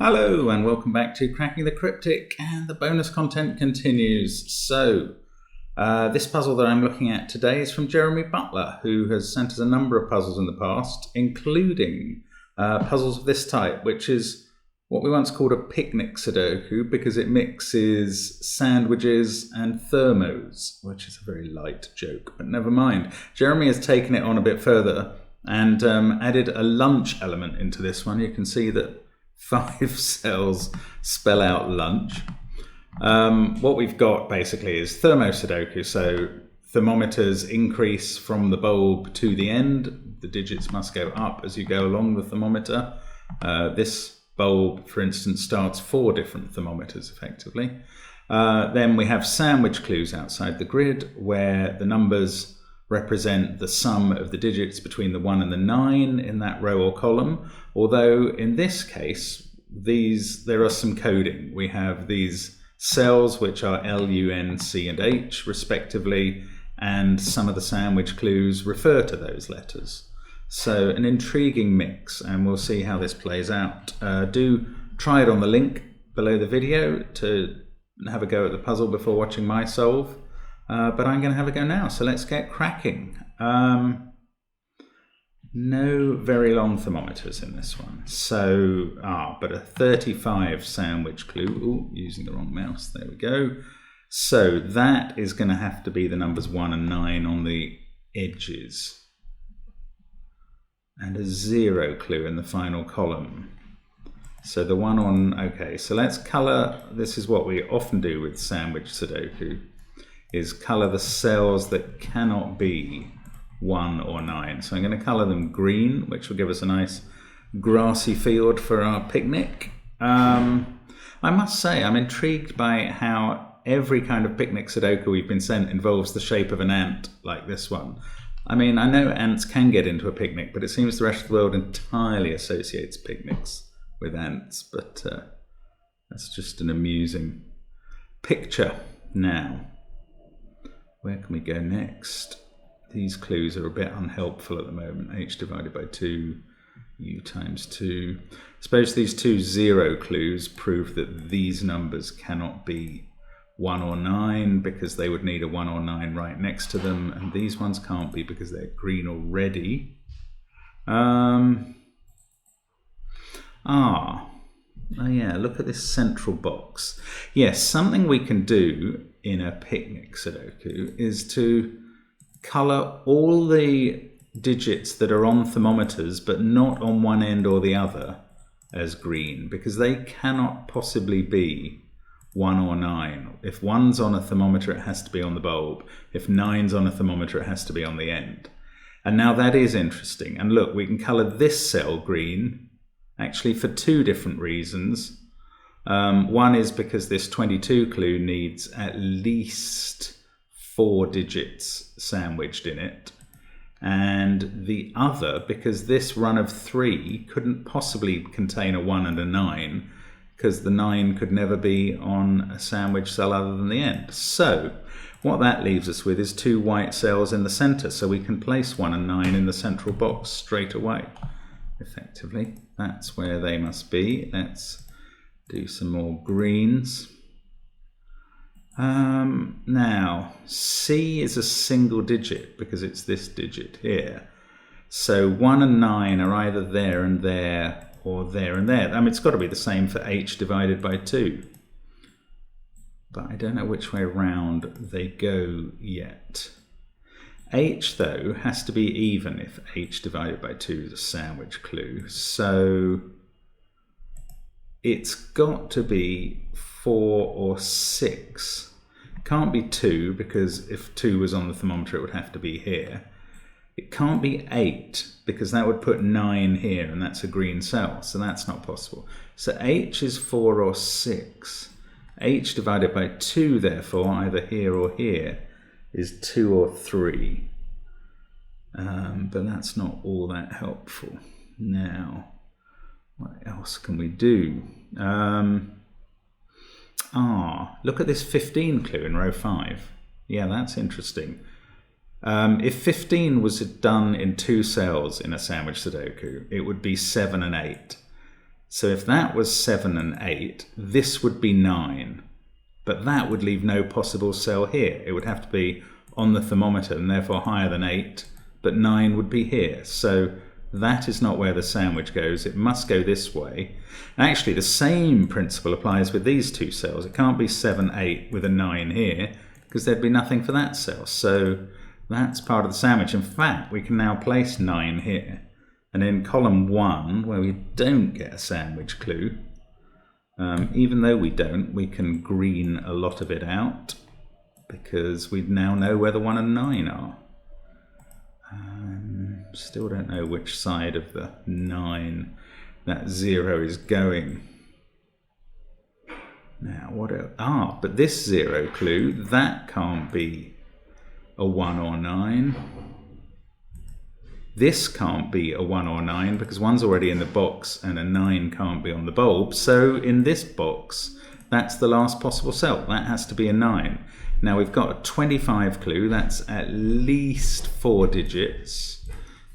Hello and welcome back to Cracking the Cryptic, and the bonus content continues. So, this puzzle that I'm looking at today is from Jeremy Butler, who has sent us a number of puzzles in the past, including puzzles of this type, which is what we once called a Picnic Sudoku, because it mixes sandwiches and thermos, which is a very light joke, but never mind. Jeremy has taken it on a bit further and added a lunch element into this one. You can see that 5 cells spell out lunch. What we've got basically is thermo Sudoku, so thermometers increase from the bulb to the end. The digits must go up as you go along the thermometer. This bulb, for instance, starts 4 different thermometers effectively. Then we have sandwich clues outside the grid, where the numbers represent the sum of the digits between the 1 and the 9 in that row or column. Although in this case, there are some coding. We have these cells which are L, U, N, C, and H respectively, and some of the sandwich clues refer to those letters. So an intriguing mix, and we'll see how this plays out. Do try it on the link below the video to have a go at the puzzle before watching my solve. But I'm going to have a go now, so let's get cracking. No very long thermometers in this one. So, but a 35 sandwich clue. Ooh, using the wrong mouse. There we go. So that is going to have to be the numbers 1 and 9 on the edges. And a 0 clue in the final column. So the one on, okay, so let's colour, this is what we often do with sandwich Sudoku, is colour the cells that cannot be 1 or 9. So I'm going to colour them green, which will give us a nice grassy field for our picnic. I must say I'm intrigued by how every kind of picnic Sudoku we've been sent involves the shape of an ant, like this one. I mean, I know ants can get into a picnic, but it seems the rest of the world entirely associates picnics with ants. But that's just an amusing picture. Now, where can we go next? These clues are a bit unhelpful at the moment. H divided by 2, U times 2. I suppose these 2 0 clues prove that these numbers cannot be 1 or 9 because they would need a 1 or 9 right next to them, and these ones can't be because they're green already. Oh yeah, look at this central box. Yes, something we can do in a picnic Sudoku is to colour all the digits that are on thermometers but not on one end or the other as green, because they cannot possibly be 1 or 9. If 1's on a thermometer, it has to be on the bulb. If 9's on a thermometer, it has to be on the end. And now that is interesting. And look, we can colour this cell green actually for 2 different reasons. One is because this 22 clue needs at least 4 digits sandwiched in it, and the other because this run of 3 couldn't possibly contain a 1 and a 9, because the 9 could never be on a sandwich cell other than the end. So what that leaves us with is 2 white cells in the center, so we can place 1 and 9 in the central box straight away. Effectively, that's where they must be. Let's do some more greens. Now, C is a single digit because it's this digit here. So 1 and 9 are either there and there or there and there. I mean, it's got to be the same for H divided by 2. But I don't know which way round they go yet. H, though, has to be even if H divided by 2 is a sandwich clue. So it's got to be 4 or 6. Can't be 2, because if 2 was on the thermometer, it would have to be here. It can't be 8, because that would put 9 here, and that's a green cell, so that's not possible. So H is 4 or 6. H divided by 2, therefore, either here or here, is 2 or 3. But that's not all that helpful. Now, what else can we do? Look at this 15 clue in row 5. Yeah, that's interesting. If 15 was done in 2 cells in a sandwich Sudoku, it would be 7 and 8. So if that was 7 and 8, this would be 9. But that would leave no possible cell here. It would have to be on the thermometer and therefore higher than 8, but 9 would be here. So that is not where the sandwich goes. It must go this way. Actually, the same principle applies with these two cells. It can't be 7, 8 with a 9 here, because there'd be nothing for that cell. So that's part of the sandwich. In fact, we can now place 9 here. And in column 1, where we don't get a sandwich clue, even though we don't, we can green a lot of it out, because we now know where the 1 and 9 are. Still don't know which side of the 9 that 0 is going. Now, what else? But this 0 clue, that can't be a 1 or 9. This can't be a 1 or 9 because 1's already in the box and a 9 can't be on the bulb. So in this box, that's the last possible cell. That has to be a 9. Now we've got a 25 clue. That's at least 4 digits.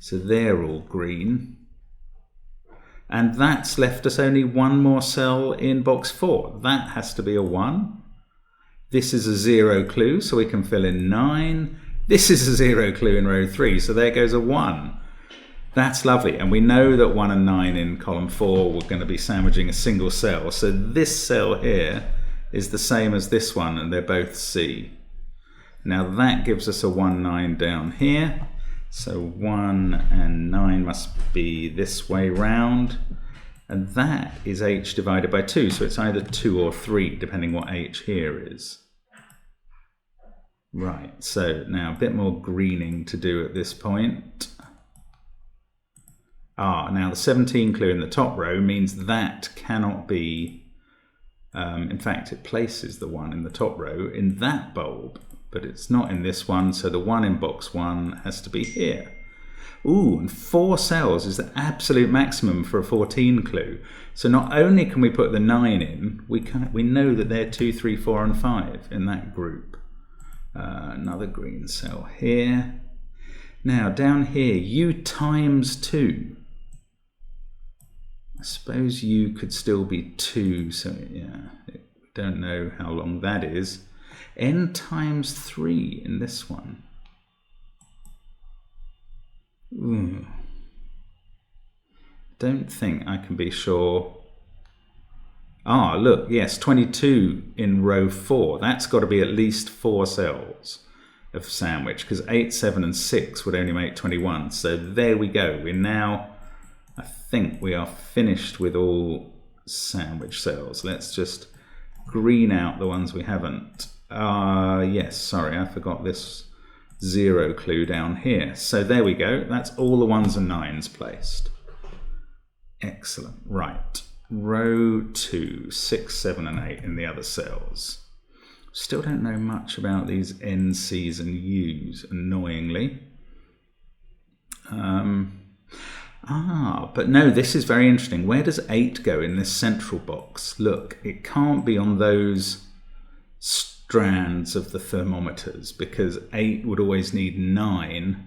So they're all green. And that's left us only one more cell in box 4. That has to be a 1. This is a 0 clue, so we can fill in 9. This is a 0 clue in row 3, so there goes a 1. That's lovely, and we know that 1 and 9 in column 4 we're going to be sandwiching a single cell. So this cell here is the same as this one, and they're both C. Now that gives us a 1, 9 down here. So 1 and 9 must be this way round, and that is H divided by 2, so it's either 2 or 3, depending what H here is. Right, so now a bit more greening to do at this point. Now the 17 clue in the top row means that cannot be, in fact it places the 1 in the top row in that bulb, but it's not in this one, so the 1 in box 1 has to be here. And 4 cells is the absolute maximum for a 14 clue. So not only can we put the 9 in, we know that they're 2, 3, 4 and 5 in that group. Another green cell here. Now down here, U times 2. I suppose U could still be 2, so yeah, we don't know how long that is. N times 3 in this one. Don't think I can be sure. Look, yes, 22 in row 4. That's got to be at least 4 cells of sandwich, because 8, 7 and 6 would only make 21. So there we go. We're now, I think we are finished with all sandwich cells. Let's just green out the ones we haven't. Yes, sorry, I forgot this 0 clue down here. So there we go. That's all the 1s and 9s placed. Excellent. Right. Row 2, 6, 7 and 8 in the other cells. Still don't know much about these N, C's and U's, annoyingly. But no, this is very interesting. Where does 8 go in this central box? Look, it can't be on those strands of the thermometers, because 8 would always need 9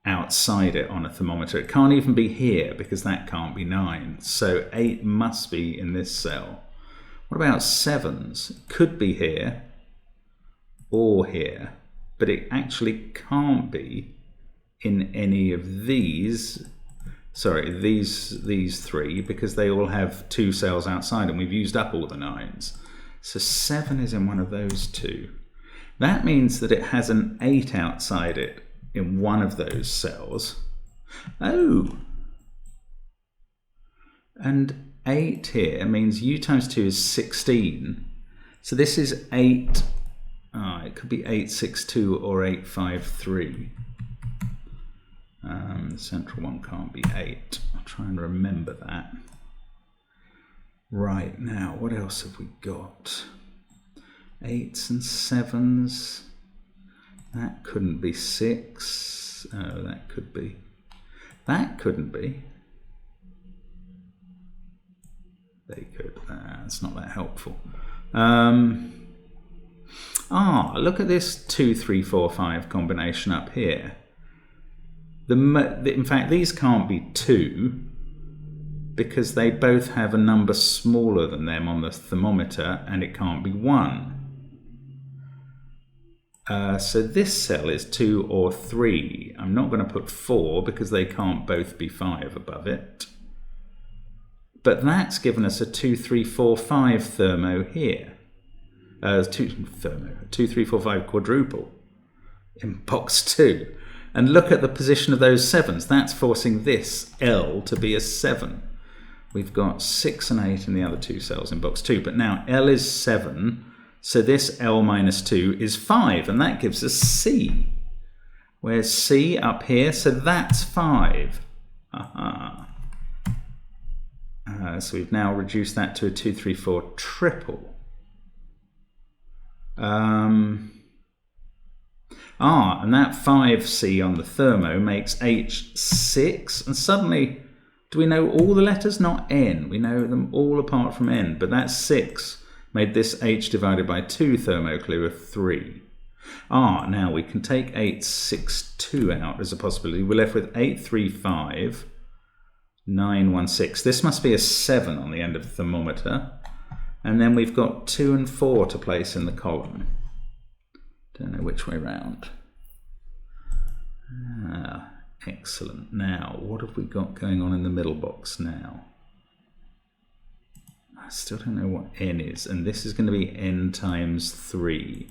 outside it on a thermometer. It can't even be here, because that can't be 9. So 8 must be in this cell. What about 7s? It could be here or here, but it actually can't be in any of these. Sorry, these 3, because they all have 2 cells outside and we've used up all the 9s. So 7 is in one of those 2. That means that it has an 8 outside it in one of those cells. And 8 here means U times 2 is 16. So this is 8. It could be 862 or 853. The central one can't be 8. I'll try and remember that. Right, now what else have we got? 8s and 7s. That couldn't be 6. Oh, that could be. That couldn't be. They could. It's not that helpful. Look at this 2, 3, 4, 5 combination up here. In fact, these can't be 2, because they both have a number smaller than them on the thermometer, and it can't be 1. So this cell is 2 or 3. I'm not going to put 4 because they can't both be 5 above it. But that's given us a 2, 3, 4, 5 thermo here. 2, 3, 4, 5 quadruple in box 2. And look at the position of those 7s. That's forcing this L to be a 7. We've got 6 and 8 in the other 2 cells in box 2. But now L is 7. So this L minus 2 is 5, and that gives us C. Where's C? Up here, so that's 5. So we've now reduced that to a 2, 3, 4 triple. And that 5C on the thermo makes H 6, and suddenly, do we know all the letters? Not N. We know them all apart from N, but that's 6. Made this H divided by 2 thermo clue a 3. Now we can take 862 out as a possibility. We're left with 835, 916. This must be a 7 on the end of the thermometer. And then we've got 2 and 4 to place in the column. Don't know which way round. Excellent. Now, what have we got going on in the middle box now? I still don't know what N is, and this is going to be N times 3.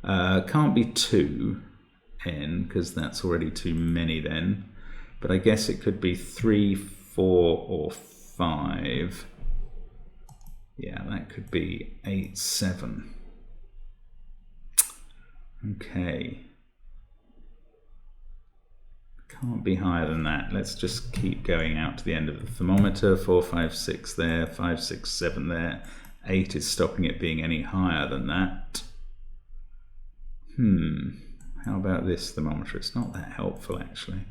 Can't be 2 N, because that's already too many then. But I guess it could be 3, 4, or 5. Yeah, that could be 8, 7. Okay. Can't be higher than that. Let's just keep going out to the end of the thermometer. 4, 5, 6 there, 5, 6, 7 there. 8 is stopping it being any higher than that. How about this thermometer? It's not that helpful actually.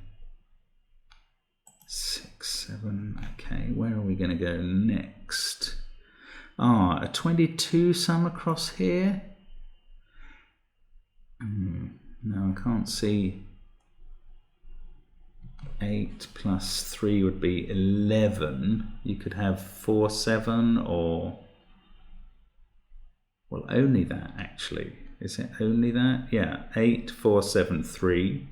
6, 7. Okay, where are we going to go next? A 22 sum across here. No, I can't see. 8 plus 3 would be 11. You could have 4, 7, or... well, only that actually. Is it only that? Yeah, 8, 4, 7, 3.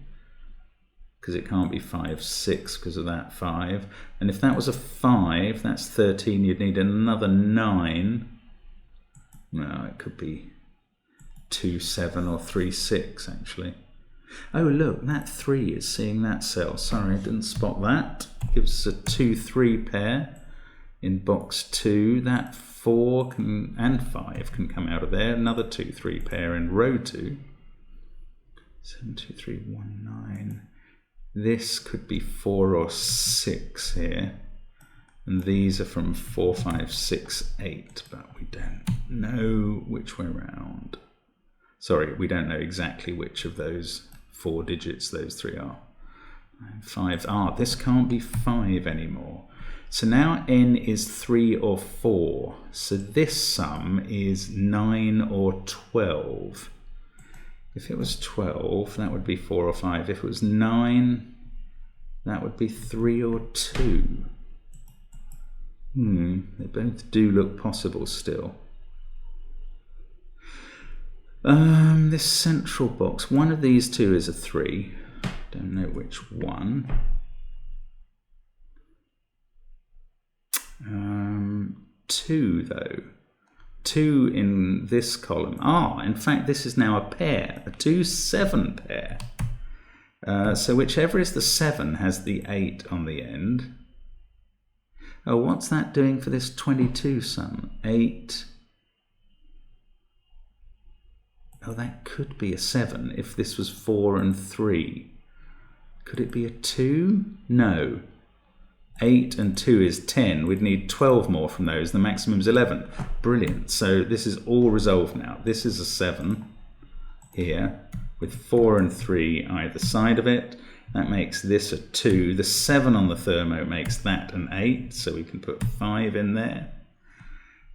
Because it can't be 5, 6 because of that 5. And if that was a 5, that's 13. You'd need another 9. No, it could be 2, 7 or 3, 6 actually. Oh look, that 3 is seeing that cell. Sorry, I didn't spot that. Gives us a 2, 3 pair in box 2. That 4 and 5 can come out of there. Another 2, 3 pair in row 2. 7, 2, 3, 1, 9. This could be 4 or 6 here. And these are from 4, 5, 6, 8. But we don't know which way round. Sorry, we don't know exactly which of those 4 digits those 3 are. 5. This can't be 5 anymore. So now N is 3 or 4. So this sum is 9 or 12. If it was 12, that would be 4 or 5. If it was 9, that would be 3 or 2. They both do look possible still. This central box, one of these two is a 3. Don't know which one. 2 though. 2 in this column. In fact this is now a pair, a 2, 7 pair. So whichever is the 7 has the 8 on the end. What's that doing for this 22 sum? 8. That could be a 7 if this was 4 and 3. Could it be a 2? No. 8 and 2 is 10. We'd need 12 more from those. The maximum is 11. Brilliant. So this is all resolved now. This is a 7 here with 4 and 3 either side of it. That makes this a 2. The 7 on the thermo makes that an 8. So we can put 5 in there.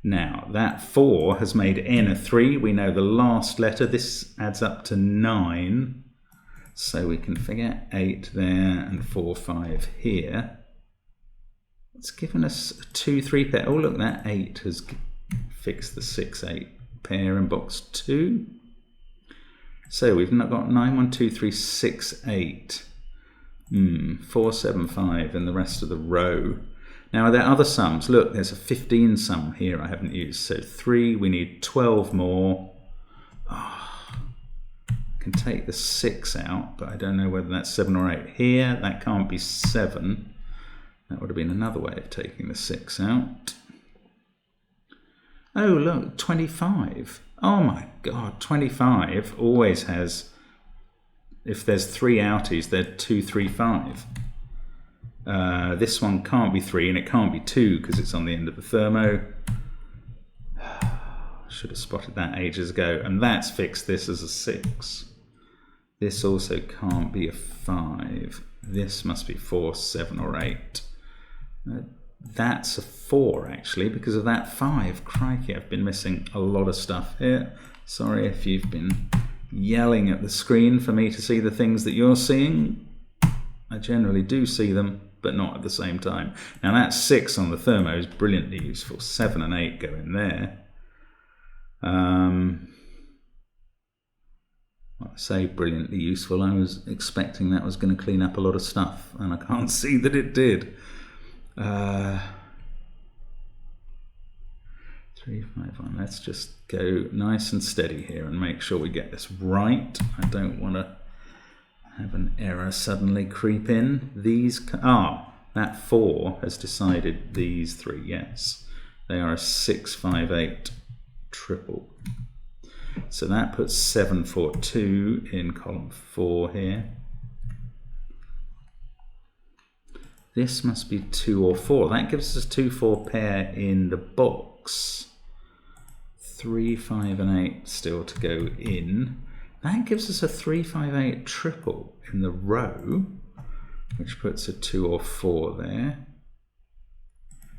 Now, that 4 has made N a 3. We know the last letter. This adds up to 9. So we can figure 8 there and 4, 5 here. It's given us a 2-3 pair. Oh, look, that 8 has fixed the 6-8 pair in box 2. So we've not got 9, 1, 2, 3, 6, 8. 4, 7, 5 in the rest of the row. Now, are there other sums? Look, there's a 15 sum here I haven't used. So 3, we need 12 more. I can take the 6 out, but I don't know whether that's 7 or 8. Here, that can't be 7. That would have been another way of taking the 6 out. Oh, look, 25. Oh my God, 25 always has, if there's 3 outies, they're 2, 3, 5. This one can't be 3 and it can't be 2 because it's on the end of the thermo. Should have spotted that ages ago. And that's fixed this as a 6. This also can't be a 5. This must be 4, 7 or 8. That's a 4 actually because of that 5. Crikey, I've been missing a lot of stuff here. Sorry if you've been yelling at the screen for me to see the things that you're seeing. I generally do see them, but not at the same time. Now that 6 on the thermo is brilliantly useful. 7 and 8 go in there. I say brilliantly useful. I was expecting that was going to clean up a lot of stuff, and I can't see that it did. 3, 5, 1. Let's just go nice and steady here and make sure we get this right. I don't want to have an error suddenly creep in. These, that 4 has decided these 3. Yes, they are a 6, 5, 8 triple. So that puts 7, 4, 2 in column 4 here. This must be 2 or 4. That gives us a 2, 4 pair in the box. 3, 5 and 8 still to go in. That gives us a 3, 5, 8 triple in the row, which puts a 2 or 4 there.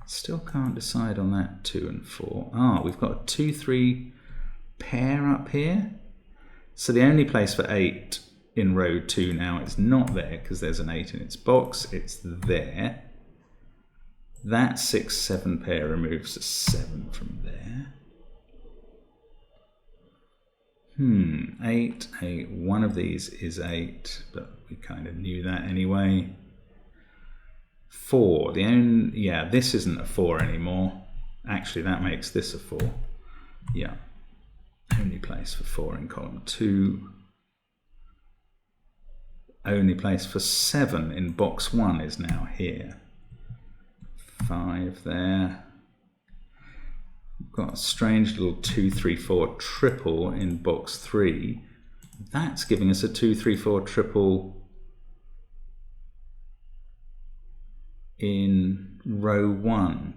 Still can't decide on that 2 and 4. We've got a 2, 3 pair up here. So the only place for 8 in row 2 now is not there because there's an 8 in its box. It's there. That 6, 7 pair removes a 7 from there. 8, 8. One of these is 8, but we kind of knew that anyway. 4. This isn't a 4 anymore. Actually, that makes this a 4. Yeah. Only place for 4 in column 2. Only place for 7 in box 1 is now here. 5 there. We've got a strange little 2, 3, 4 triple in box 3. That's giving us a 2, 3, 4 triple in row 1.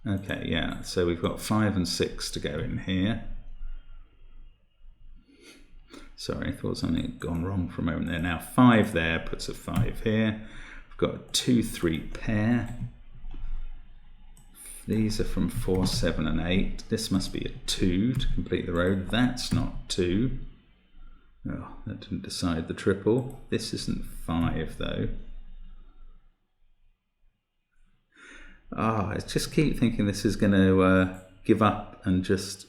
Okay, yeah, so we've got 5 and 6 to go in here. Sorry, I thought something had gone wrong for a moment there. Now 5 there puts a 5 here. We've got a 2, 3 pair. These are from 4, 7 and 8. This must be a 2 to complete the row. That's not 2. Oh, that didn't decide the triple. This isn't 5 though. I just keep thinking this is going to give up and just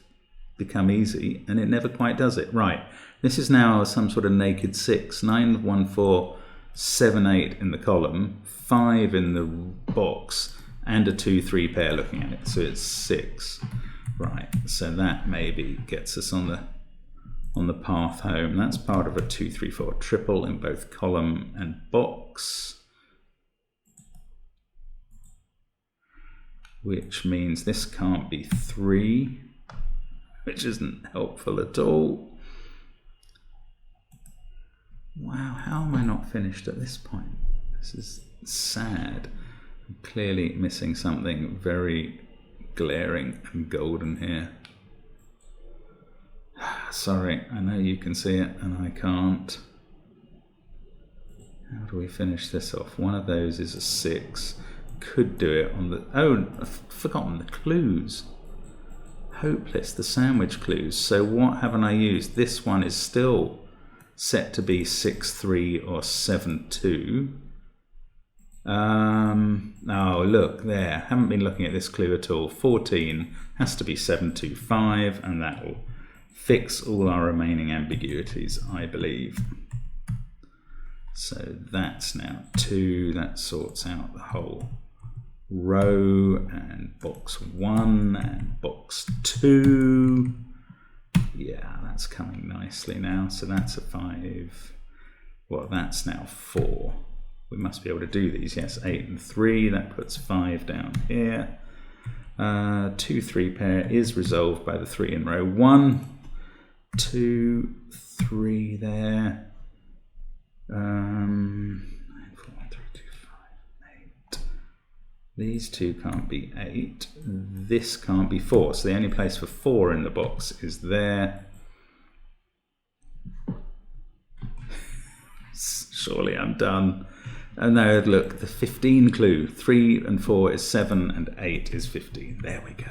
become easy, and it never quite does it. Right, this is now some sort of naked 6. 9, 1, 4, 7, 8 in the column, 5 in the box, and a 2, 3 pair looking at it. So it's 6. Right, so that maybe gets us on the path home. That's part of a 2, 3, 4 triple in both column and box. Which means this can't be 3, which isn't helpful at all. Wow, how am I not finished at this point? This is sad. I'm clearly missing something very glaring and golden here. Sorry, I know you can see it and I can't. How do we finish this off? One of those is a 6. Could do it on the... Oh, I've forgotten the clues. Hopeless, the sandwich clues. So what haven't I used? This one is still set to be 6, 3 or 7, 2. Oh, look there. Haven't been looking at this clue at all. 14 has to be 725, and that will fix all our remaining ambiguities, I believe. So that's now 2. That sorts out the whole row, and box 1 and box 2. Yeah, that's coming nicely now. So that's a 5. Well, that's now 4. We must be able to do these. Yes, 8 and 3. That puts 5 down here. 2-3 pair is resolved by the 3 in row 1. 2, 3 there. 9, 4, 1, 3, 2, 5, 8. These two can't be 8. This can't be 4. So the only place for 4 in the box is there. Surely I'm done. And now look, the 15 clue. 3 and 4 is 7 and 8 is 15. There we go.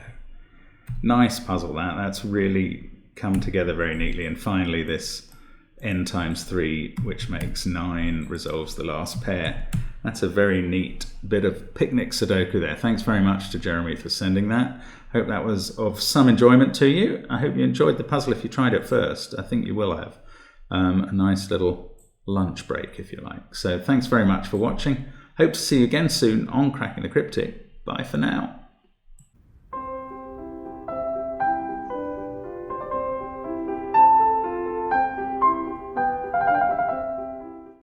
Nice puzzle that. That's really come together very neatly. And finally this n times 3, which makes 9, resolves the last pair. That's a very neat bit of Picnic Sudoku there. Thanks very much to Jeremy for sending that. Hope that was of some enjoyment to you. I hope you enjoyed the puzzle if you tried it first. I think you will have. A nice little lunch break, if you like. So thanks very much for watching. Hope to see you again soon on Cracking the Cryptic. Bye for now.